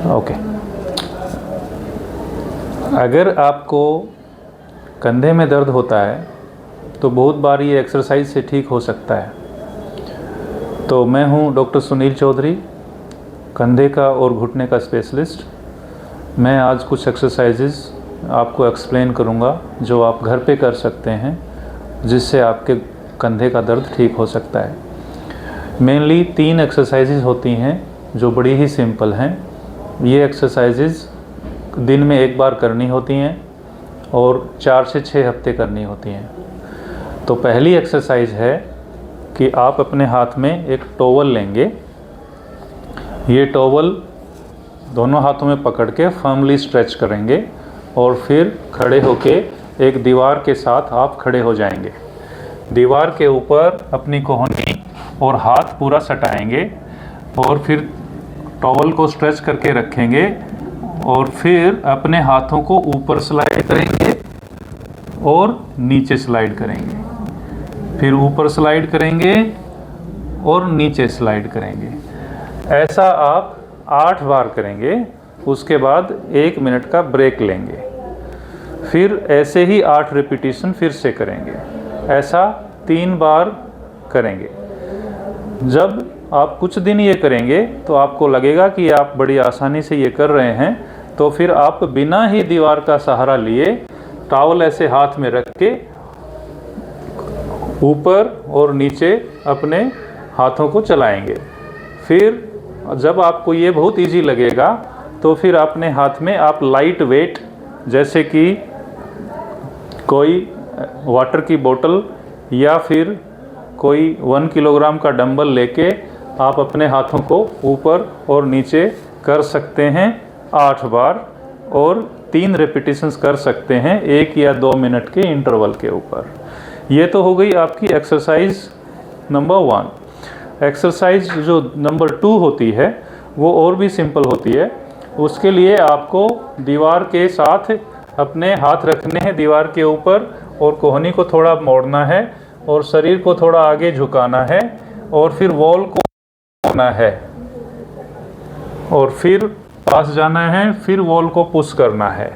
Okay. अगर आपको कंधे में दर्द होता है तो बहुत बार ये एक्सरसाइज से ठीक हो सकता है। तो मैं हूँ डॉक्टर सुनील चौधरी, कंधे का और घुटने का स्पेशलिस्ट। मैं आज कुछ एक्सरसाइजेज आपको एक्सप्लेन करूँगा जो आप घर पे कर सकते हैं, जिससे आपके कंधे का दर्द ठीक हो सकता है। मेनली 3 एक्सरसाइजेज होती हैं जो बड़ी ही सिंपल हैं। ये एक्सरसाइजेज दिन में 1 बार करनी होती हैं और 4 से 6 हफ्ते करनी होती हैं। तो पहली एक्सरसाइज है कि आप अपने हाथ में एक टॉवल लेंगे। ये टॉवल दोनों हाथों में पकड़ के फर्मली स्ट्रेच करेंगे और फिर खड़े होके एक दीवार के साथ आप खड़े हो जाएंगे। दीवार के ऊपर अपनी कोहनी और हाथ पूरा सटाएंगे और फिर टॉवल को स्ट्रेच करके रखेंगे और फिर अपने हाथों को ऊपर स्लाइड करेंगे और नीचे स्लाइड करेंगे, फिर ऊपर स्लाइड करेंगे और नीचे स्लाइड करेंगे। ऐसा आप 8 बार करेंगे। उसके बाद 1 मिनट का ब्रेक लेंगे, फिर ऐसे ही 8 रिपीटिशन फिर से करेंगे। ऐसा 3 बार करेंगे। जब आप कुछ दिन ये करेंगे तो आपको लगेगा कि आप बड़ी आसानी से ये कर रहे हैं, तो फिर आप बिना ही दीवार का सहारा लिए टॉवल ऐसे हाथ में रख के ऊपर और नीचे अपने हाथों को चलाएंगे। फिर जब आपको ये बहुत इजी लगेगा तो फिर अपने हाथ में आप लाइट वेट, जैसे कि कोई वाटर की बोतल या फिर कोई 1 किलोग्राम का डंबल लेके आप अपने हाथों को ऊपर और नीचे कर सकते हैं 8 बार और 3 रेपिटेशंस कर सकते हैं 1 या 2 मिनट के इंटरवल के ऊपर। ये तो हो गई आपकी एक्सरसाइज नंबर 1। एक्सरसाइज जो नंबर 2 होती है वो और भी सिंपल होती है। उसके लिए आपको दीवार के साथ अपने हाथ रखने हैं दीवार के ऊपर और कोहनी को थोड़ा मोड़ना है और शरीर को थोड़ा आगे झुकाना है और फिर वॉल को होना है और फिर पास जाना है, फिर वॉल को पुश करना है।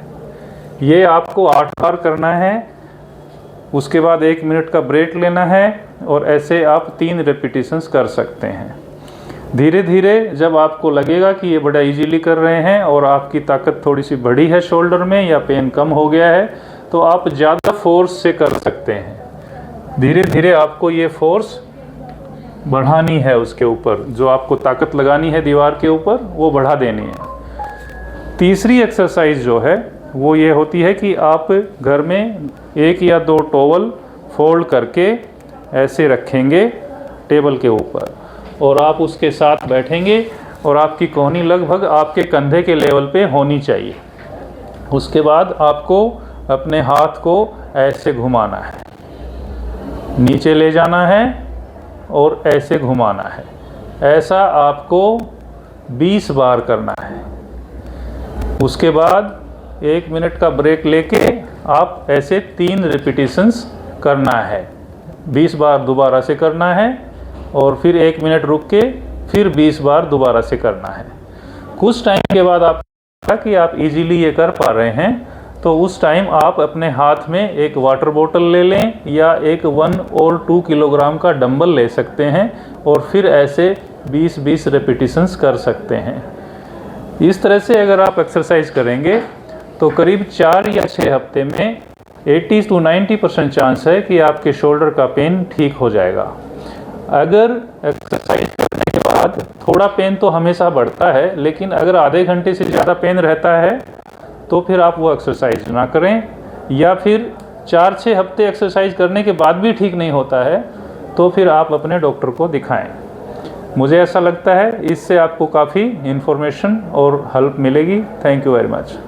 ये आपको 8 बार करना है। उसके बाद 1 मिनट का ब्रेक लेना है और ऐसे आप 3 रेपिटेशंस कर सकते हैं। धीरे धीरे जब आपको लगेगा कि ये बड़ा इजीली कर रहे हैं और आपकी ताकत थोड़ी सी बढ़ी है शोल्डर में या पेन कम हो गया है, तो आप ज़्यादा फोर्स से कर सकते हैं। धीरे धीरे आपको ये फोर्स बढ़ानी है, उसके ऊपर जो आपको ताकत लगानी है दीवार के ऊपर वो बढ़ा देनी है। तीसरी एक्सरसाइज जो है वो ये होती है कि आप घर में 1 या 2 टॉवल फोल्ड करके ऐसे रखेंगे टेबल के ऊपर और आप उसके साथ बैठेंगे और आपकी कोहनी लगभग आपके कंधे के लेवल पे होनी चाहिए। उसके बाद आपको अपने हाथ को ऐसे घुमाना है, नीचे ले जाना है और ऐसे घुमाना है। ऐसा आपको 20 बार करना है। उसके बाद 1 मिनट का ब्रेक लेके आप ऐसे 3 रिपीटिशंस करना है। 20 बार दोबारा से करना है और फिर 1 मिनट रुक के फिर 20 बार दोबारा से करना है। कुछ टाइम के बाद आप कि आप इजीली ये कर पा रहे हैं, तो उस टाइम आप अपने हाथ में एक वाटर बोतल ले लें या एक 1 और 2 किलोग्राम का डंबल ले सकते हैं और फिर ऐसे 20-20 रेपिटेशंस कर सकते हैं। इस तरह से अगर आप एक्सरसाइज करेंगे तो करीब 4 या 6 हफ्ते में 80 to 90% चांस है कि आपके शोल्डर का पेन ठीक हो जाएगा। अगर एक्सरसाइज करने के बाद थोड़ा पेन तो हमेशा बढ़ता है, लेकिन अगर आधे घंटे से ज़्यादा पेन रहता है तो फिर आप वो एक्सरसाइज ना करें, या फिर 4-6 हफ्ते एक्सरसाइज करने के बाद भी ठीक नहीं होता है तो फिर आप अपने डॉक्टर को दिखाएं। मुझे ऐसा लगता है इससे आपको काफ़ी इन्फॉर्मेशन और हेल्प मिलेगी। Thank you very much.